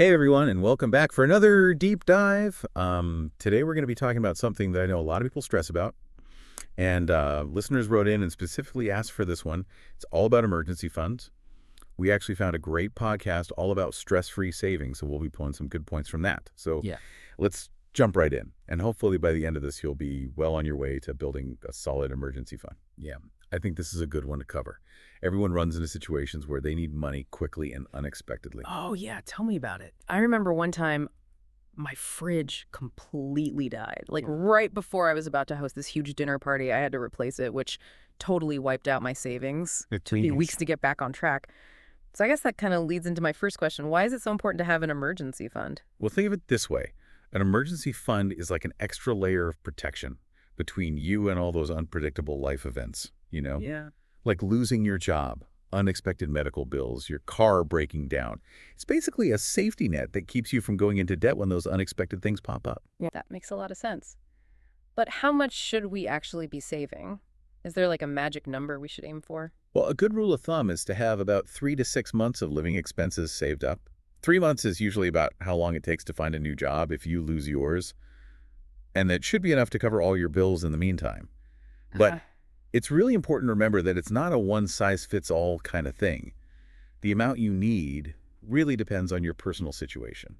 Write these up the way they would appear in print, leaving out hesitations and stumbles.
Hey everyone, and welcome back for another deep dive. Today we're going to be talking about something that I know a lot of people stress about, and listeners wrote in and specifically asked for this one. It's all about emergency funds. We actually found a great podcast all about stress-free savings, so we'll be pulling some good points from that. So Yeah. let's jump right in, and hopefully by the end of this, you'll be well on your way to building a solid emergency fund. Yeah, I think this is a good one to cover. Everyone runs into situations where they need money quickly and unexpectedly. Oh, yeah. Tell me about it. I remember one time my fridge completely died. Like right before I was about to host this huge dinner party, I had to replace it, which totally wiped out my savings. It took me weeks to get back on track. So I guess that kind of leads into my first question. Why is it so important to have an emergency fund? Well, think of it this way. An emergency fund is like an extra layer of protection between you and all those unpredictable life events, Yeah. like losing your job, unexpected medical bills, your car breaking down. It's basically a safety net that keeps you from going into debt when those unexpected things pop up. Yeah. That makes a lot of sense. But how much should we actually be saving? Is there like a magic number we should aim for? Well, a good rule of thumb is to have about 3 to 6 months of living expenses saved up. 3 months is usually about how long it takes to find a new job if you lose yours, and that should be enough to cover all your bills in the meantime. But it's really important to remember that it's not a one-size-fits-all kind of thing. The amount you need really depends on your personal situation.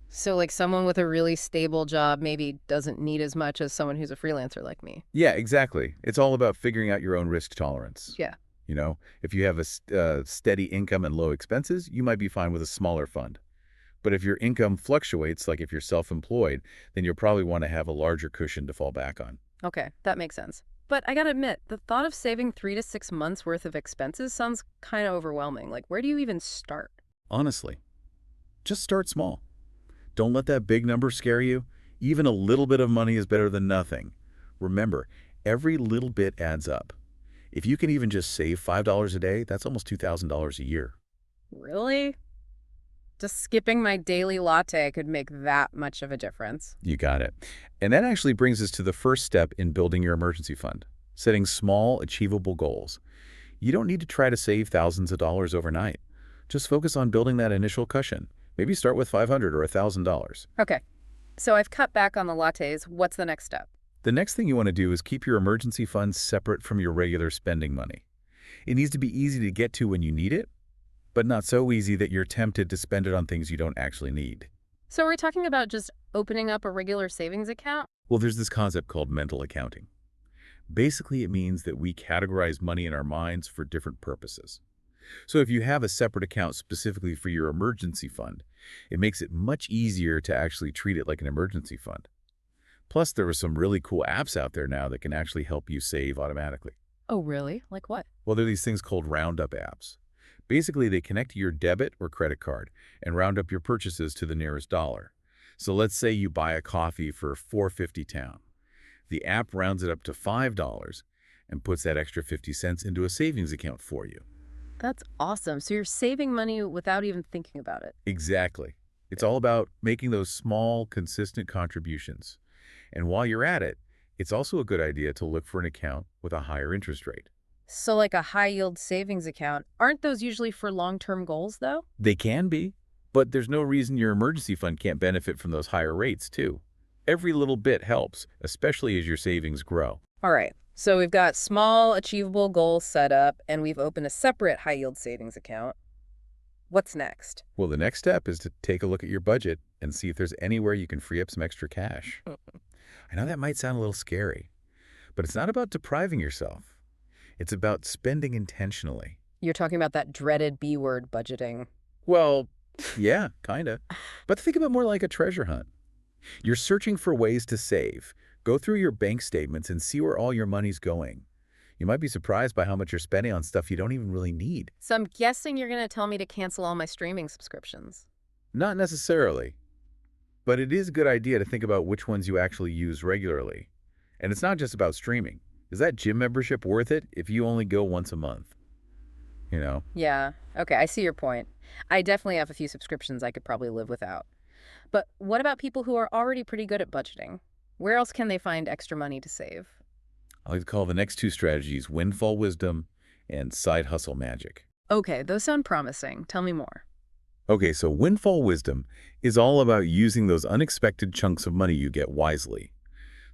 So like someone with a really stable job maybe doesn't need as much as someone who's a freelancer like me. Yeah, exactly. It's all about figuring out your own risk tolerance. Yeah. If you have a steady income and low expenses, you might be fine with a smaller fund. But if your income fluctuates, like if you're self-employed, then you'll probably want to have a larger cushion to fall back on. Okay, that makes sense. But I gotta admit, the thought of saving 3 to 6 months worth of expenses sounds kind of overwhelming. Like, where do you even start? Honestly, just start small. Don't let that big number scare you. Even a little bit of money is better than nothing. Remember, every little bit adds up. If you can even just save $5 a day, that's almost $2,000 a year. Really? Just skipping my daily latte could make that much of a difference. You got it. And that actually brings us to the first step in building your emergency fund, setting small, achievable goals. You don't need to try to save thousands of dollars overnight. Just focus on building that initial cushion. Maybe start with $500 or $1,000. Okay, so I've cut back on the lattes. What's the next step? The next thing you want to do is keep your emergency fund separate from your regular spending money. It needs to be easy to get to when you need it, but not so easy that you're tempted to spend it on things you don't actually need. So are we talking about just opening up a regular savings account? Well, there's this concept called mental accounting. Basically, it means that we categorize money in our minds for different purposes. So if you have a separate account specifically for your emergency fund, it makes it much easier to actually treat it like an emergency fund. Plus, there are some really cool apps out there now that can actually help you save automatically. Oh, really? Like what? Well, there are these things called roundup apps. Basically, they connect to your debit or credit card and round up your purchases to the nearest dollar. So let's say you buy a coffee for $4.50 town. The app rounds it up to $5 and puts that extra 50 cents into a savings account for you. That's awesome. So you're saving money without even thinking about it. Exactly. It's all about making those small, consistent contributions. And while you're at it, it's also a good idea to look for an account with a higher interest rate. So like a high-yield savings account, aren't those usually for long-term goals, though? They can be, but there's no reason your emergency fund can't benefit from those higher rates, too. Every little bit helps, especially as your savings grow. All right. So we've got small, achievable goals set up, and we've opened a separate high-yield savings account. What's next? Well, the next step is to take a look at your budget and see if there's anywhere you can free up some extra cash. I know that might sound a little scary, but it's not about depriving yourself. It's about spending intentionally. You're talking about that dreaded B word, budgeting. Well, yeah, kinda. But think of it more like a treasure hunt. You're searching for ways to save. Go through your bank statements and see where all your money's going. You might be surprised by how much you're spending on stuff you don't even really need. So I'm guessing you're going to tell me to cancel all my streaming subscriptions. Not necessarily. But it is a good idea to think about which ones you actually use regularly. And it's not just about streaming. Is that gym membership worth it if you only go once a month? Yeah. Okay, I see your point. I definitely have a few subscriptions I could probably live without. But what about people who are already pretty good at budgeting? Where else can they find extra money to save? I like to call the next two strategies windfall wisdom and side hustle magic. Okay, those sound promising. Tell me more. Okay, so windfall wisdom is all about using those unexpected chunks of money you get wisely,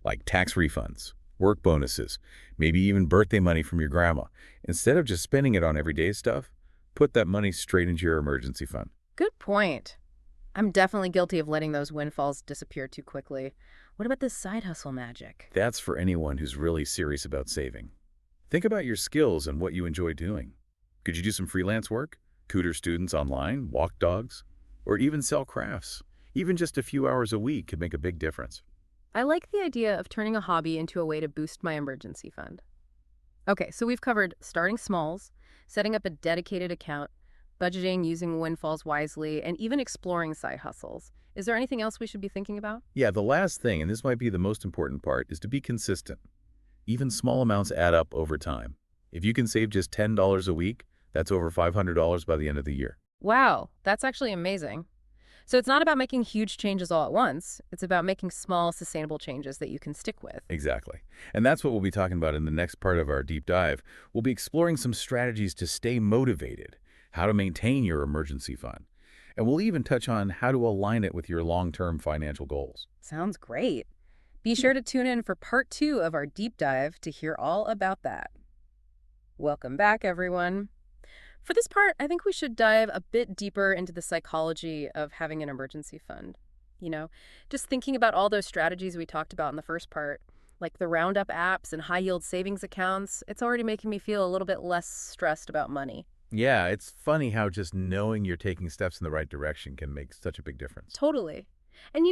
like tax refunds, work bonuses, maybe even birthday money from your grandma. Instead of just spending it on everyday stuff, put that money straight into your emergency fund. Good point. I'm definitely guilty of letting those windfalls disappear too quickly. What about this side hustle magic? That's for anyone who's really serious about saving. Think about your skills and what you enjoy doing. Could you do some freelance work, tutor students online, walk dogs, or even sell crafts? Even just a few hours a week could make a big difference. I like the idea of turning a hobby into a way to boost my emergency fund. Okay, so we've covered starting smalls, setting up a dedicated account, budgeting, using windfalls wisely, and even exploring side hustles. Is there anything else we should be thinking about? Yeah, the last thing, and this might be the most important part, is to be consistent. Even small amounts add up over time. If you can save just $10 a week, that's over $500 by the end of the year. Wow, that's actually amazing. So it's not about making huge changes all at once. It's about making small, sustainable changes that you can stick with. Exactly. And that's what we'll be talking about in the next part of our deep dive. We'll be exploring some strategies to stay motivated, how to maintain your emergency fund, and we'll even touch on how to align it with your long-term financial goals. Sounds great. Be sure to tune in for part 2 of our deep dive to hear all about that. Welcome back, everyone. For this part, I think we should dive a bit deeper into the psychology of having an emergency fund. You know, just thinking about all those strategies we talked about in the first part, like the Roundup apps and high-yield savings accounts, it's already making me feel a little bit less stressed about money. Yeah, it's funny how just knowing you're taking steps in the right direction can make such a big difference. Totally. And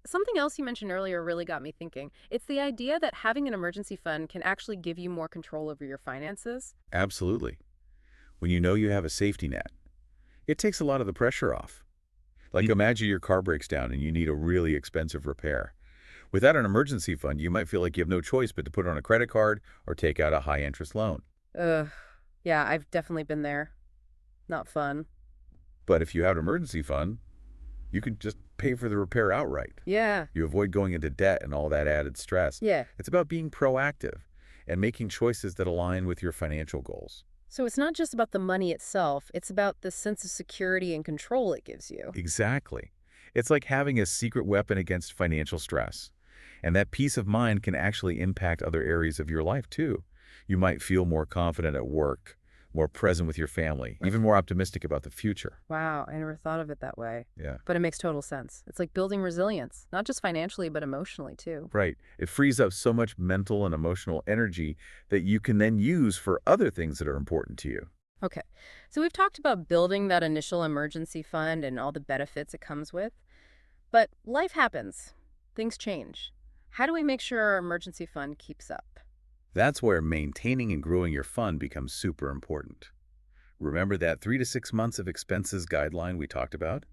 something else you mentioned earlier really got me thinking. It's the idea that having an emergency fund can actually give you more control over your finances. Absolutely. When you know you have a safety net, it takes a lot of the pressure off. Like imagine your car breaks down and you need a really expensive repair. Without an emergency fund, you might feel like you have no choice but to put on a credit card or take out a high-interest loan. Ugh. Yeah, I've definitely been there. Not fun. But if you have an emergency fund, you could just pay for the repair outright. Yeah. You avoid going into debt and all that added stress. Yeah. It's about being proactive and making choices that align with your financial goals. So it's not just about the money itself, it's about the sense of security and control it gives you. Exactly. It's like having a secret weapon against financial stress. And that peace of mind can actually impact other areas of your life too. You might feel more confident at work, more present with your family, even more optimistic about the future. Wow, I never thought of it that way. Yeah. But it makes total sense. It's like building resilience, not just financially, but emotionally too. Right. It frees up so much mental and emotional energy that you can then use for other things that are important to you. Okay, so we've talked about building that initial emergency fund and all the benefits it comes with. But life happens. Things change. How do we make sure our emergency fund keeps up? That's where maintaining and growing your fund becomes super important. Remember that 3 to 6 months of expenses guideline we talked about?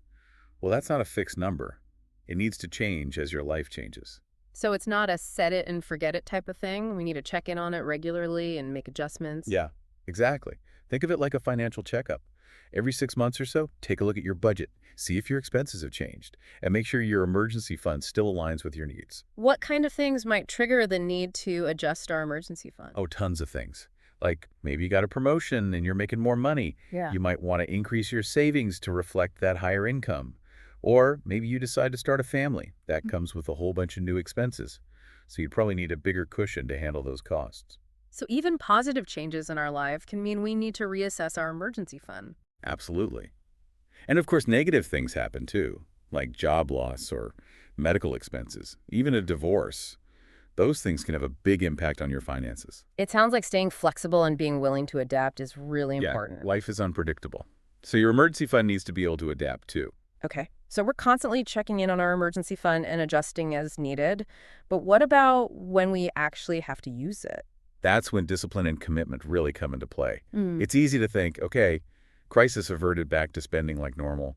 Well, that's not a fixed number. It needs to change as your life changes. So it's not a set it and forget it type of thing. We need to check in on it regularly and make adjustments. Yeah, exactly. Think of it like a financial checkup. Every 6 months or so, take a look at your budget, see if your expenses have changed, and make sure your emergency fund still aligns with your needs. What kind of things might trigger the need to adjust our emergency fund? Oh, tons of things. Like maybe you got a promotion and you're making more money. Yeah. You might want to increase your savings to reflect that higher income. Or maybe you decide to start a family. That comes with a whole bunch of new expenses. So you'd probably need a bigger cushion to handle those costs. So even positive changes in our life can mean we need to reassess our emergency fund. Absolutely. And of course, negative things happen too, like job loss or medical expenses, even a divorce. Those things can have a big impact on your finances. It sounds like staying flexible and being willing to adapt is really important. Yeah, life is unpredictable. So your emergency fund needs to be able to adapt too. Okay. So we're constantly checking in on our emergency fund and adjusting as needed. But what about when we actually have to use it? That's when discipline and commitment really come into play. It's easy to think, okay, crisis averted, back to spending like normal.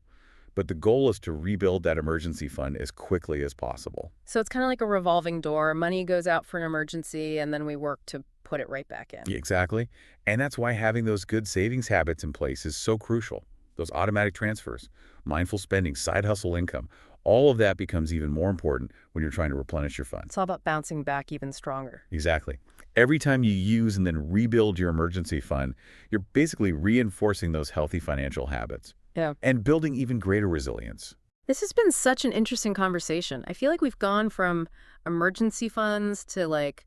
But the goal is to rebuild that emergency fund as quickly as possible. So it's kind of like a revolving door. Money goes out for an emergency, and then we work to put it right back in. Yeah, exactly. And that's why having those good savings habits in place is so crucial. Those automatic transfers, mindful spending, side hustle income, all of that becomes even more important when you're trying to replenish your fund. It's all about bouncing back even stronger. Exactly. Every time you use and then rebuild your emergency fund, you're basically reinforcing those healthy financial habits. Yeah. and building even greater resilience. This has been such an interesting conversation. I feel like we've gone from emergency funds to like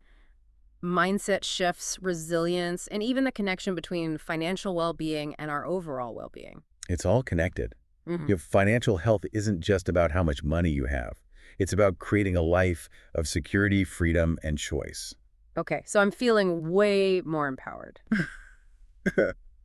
mindset shifts, resilience, and even the connection between financial well-being and our overall well-being. It's all connected. Hmm. Your financial health isn't just about how much money you have. It's about creating a life of security, freedom, and choice. Okay, so I'm feeling way more empowered.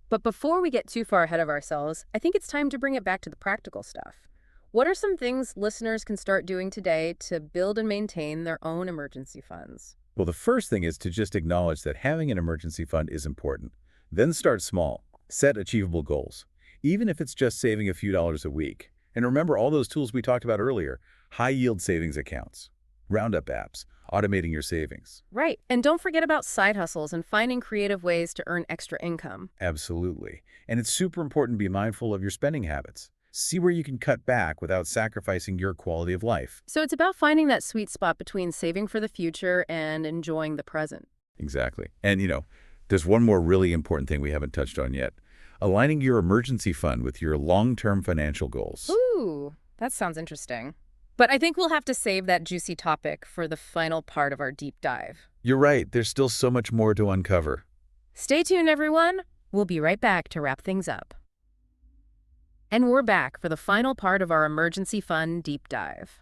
But before we get too far ahead of ourselves, I think it's time to bring it back to the practical stuff. What are some things listeners can start doing today to build and maintain their own emergency funds? Well, the first thing is to just acknowledge that having an emergency fund is important. Then start small. Set achievable goals, even if it's just saving a few dollars a week. And remember all those tools we talked about earlier, high-yield savings accounts, roundup apps, automating your savings. Right. And don't forget about side hustles and finding creative ways to earn extra income. Absolutely. And it's super important to be mindful of your spending habits. See where you can cut back without sacrificing your quality of life. So it's about finding that sweet spot between saving for the future and enjoying the present. Exactly. And, there's one more really important thing we haven't touched on yet. Aligning your emergency fund with your long-term financial goals. Ooh, that sounds interesting. But I think we'll have to save that juicy topic for the final part of our deep dive. You're right. There's still so much more to uncover. Stay tuned, everyone. We'll be right back to wrap things up. And we're back for the final part of our emergency fund deep dive.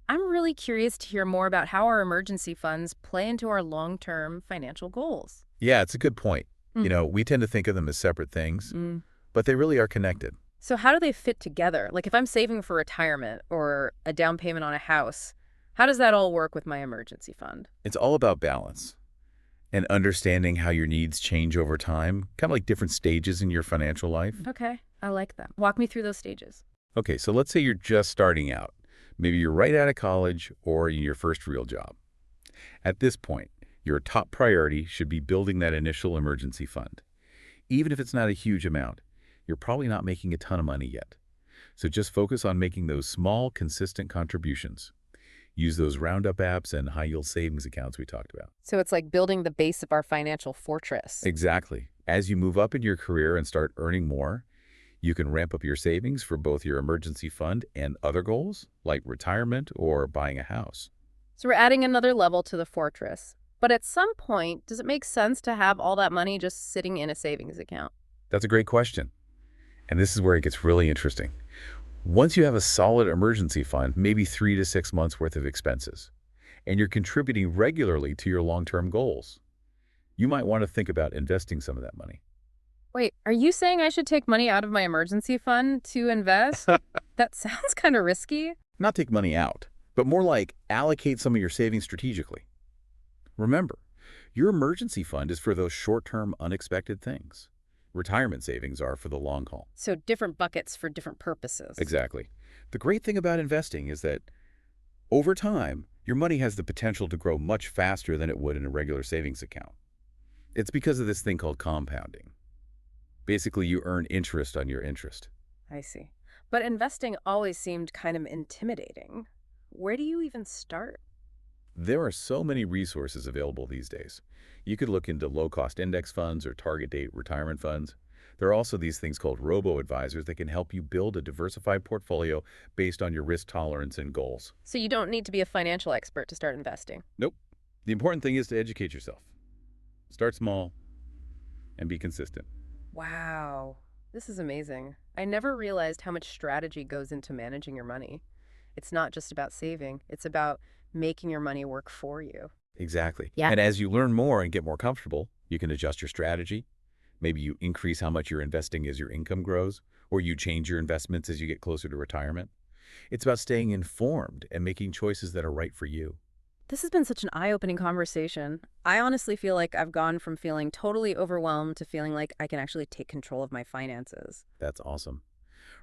I'm really curious to hear more about how our emergency funds play into our long-term financial goals. Yeah, it's a good point. Mm. We tend to think of them as separate things, Mm. but they really are connected. So how do they fit together? Like if I'm saving for retirement or a down payment on a house, how does that all work with my emergency fund? It's all about balance and understanding how your needs change over time, kind of like different stages in your financial life. Okay, I like that. Walk me through those stages. Okay, so let's say you're just starting out. Maybe you're right out of college or in your first real job. At this point, your top priority should be building that initial emergency fund. Even if it's not a huge amount, you're probably not making a ton of money yet. So just focus on making those small, consistent contributions. Use those roundup apps and high-yield savings accounts we talked about. So it's like building the base of our financial fortress. Exactly. As you move up in your career and start earning more, you can ramp up your savings for both your emergency fund and other goals, like retirement or buying a house. So we're adding another level to the fortress. But at some point, does it make sense to have all that money just sitting in a savings account? That's a great question. And this is where it gets really interesting. Once you have a solid emergency fund, maybe 3 to 6 months worth of expenses, and you're contributing regularly to your long-term goals, you might want to think about investing some of that money. Wait, are you saying I should take money out of my emergency fund to invest? That sounds kind of risky. Not take money out, but more like allocate some of your savings strategically. Remember, your emergency fund is for those short-term unexpected things. Retirement savings are for the long haul. So different buckets for different purposes. Exactly. The great thing about investing is that over time, your money has the potential to grow much faster than it would in a regular savings account. It's because of this thing called compounding. Basically, you earn interest on your interest. I see. But investing always seemed kind of intimidating. Where do you even start? There are so many resources available these days. You could look into low-cost index funds or target date retirement funds. There are also these things called robo-advisors that can help you build a diversified portfolio based on your risk tolerance and goals. So you don't need to be a financial expert to start investing. Nope. The important thing is to educate yourself. Start small and be consistent. Wow, this is amazing. I never realized how much strategy goes into managing your money. It's not just about saving, it's about making your money work for you. Exactly. Yeah. And as you learn more and get more comfortable, you can adjust your strategy. Maybe you increase how much you're investing as your income grows, or you change your investments as you get closer to retirement. It's about staying informed and making choices that are right for you. This has been such an eye-opening conversation. I honestly feel like I've gone from feeling totally overwhelmed to feeling like I can actually take control of my finances. That's awesome.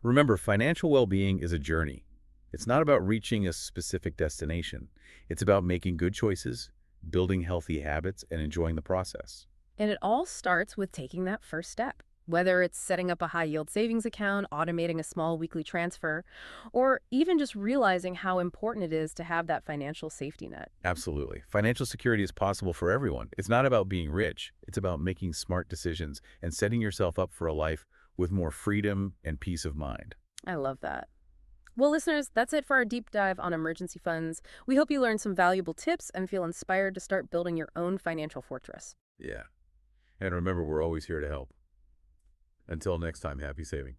Remember, financial well-being is a journey. It's not about reaching a specific destination. It's about making good choices, building healthy habits, and enjoying the process. And it all starts with taking that first step. Whether it's setting up a high-yield savings account, automating a small weekly transfer, or even just realizing how important it is to have that financial safety net. Absolutely. Financial security is possible for everyone. It's not about being rich. It's about making smart decisions and setting yourself up for a life with more freedom and peace of mind. I love that. Well, listeners, that's it for our deep dive on emergency funds. We hope you learned some valuable tips and feel inspired to start building your own financial fortress. Yeah. And remember, we're always here to help. Until next time, happy saving.